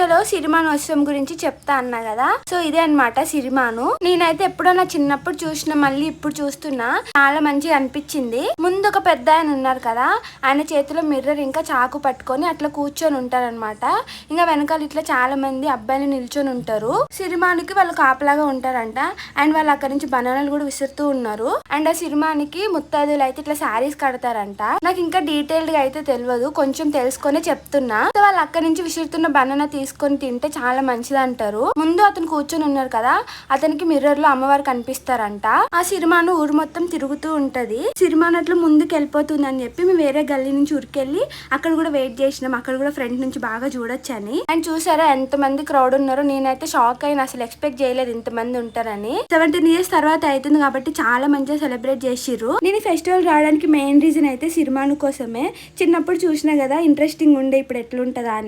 వీడియోలో సిరిమానోత్సవం గురించి చెప్తా అన్నా కదా, సో ఇదే అన్నమాట సిరిమాను. నేనైతే ఎప్పుడో నా చిన్నప్పుడు చూసిన, మళ్ళీ ఇప్పుడు చూస్తున్నా, చాలా మంచిగా అనిపించింది. ముందు ఒక పెద్ద ఆయన ఉన్నారు కదా, ఆయన చేతిలో మిర్రర్ ఇంకా చాకు పట్టుకొని అట్లా కూర్చొని ఉంటారనమాట. ఇంకా వెనకాల ఇట్లా చాలా మంది అబ్బాయిలు నిల్చొని ఉంటారు. సిరిమానికి వాళ్ళు కాపలాగా ఉంటారంట. అండ్ వాళ్ళు అక్కడ నుంచి బనానాలు కూడా విసురుతూ ఉన్నారు. అండ్ ఆ సిరిమానికి ముత్తైదులు అయితే ఇట్లా శారీస్ కడతారంట. నాకు ఇంకా డీటెయిల్డ్ గా అయితే తెలియదు, కొంచెం తెలుసుకొని చెప్తున్నా. వాళ్ళు అక్కడి నుంచి విసురుతున్న బనానా తీసుకొని తింటే చాలా మంచిది అంటారు. ముందు అతను కూర్చొని ఉన్నారు కదా, అతనికి మిర్రర్ లో అమ్మవారు కనిపిస్తారంట. ఆ సిరిమాను ఊరు మొత్తం తిరుగుతూ ఉంటది. సిరిమాను అట్లా ముందుకు వెళ్ళిపోతుంది అని చెప్పి మేము వేరే గల్లీ నుంచి ఉరికెళ్ళి అక్కడ కూడా వెయిట్ చేసినాం. అక్కడ కూడా ఫ్రంట్ నుంచి బాగా చూడొచ్చని. అండ్ చూసారా ఎంత మంది క్రౌడ్ ఉన్నారో. నేనైతే షాక్ అయిన, అసలు ఎక్స్పెక్ట్ చేయలేదు ఇంత మంది ఉంటారని. 17 years తర్వాత అవుతుంది కాబట్టి చాలా మంచిగా సెలబ్రేట్ చేసిర్రు. నేను ఫెస్టివల్ రావడానికి మెయిన్ రీజన్ అయితే సిరిమాను కోసమే. చిన్నప్పుడు చూసినా కదా, ఇంట్రెస్టింగ్ ఉండే ఇప్పుడు ఎట్లుంటదా అని.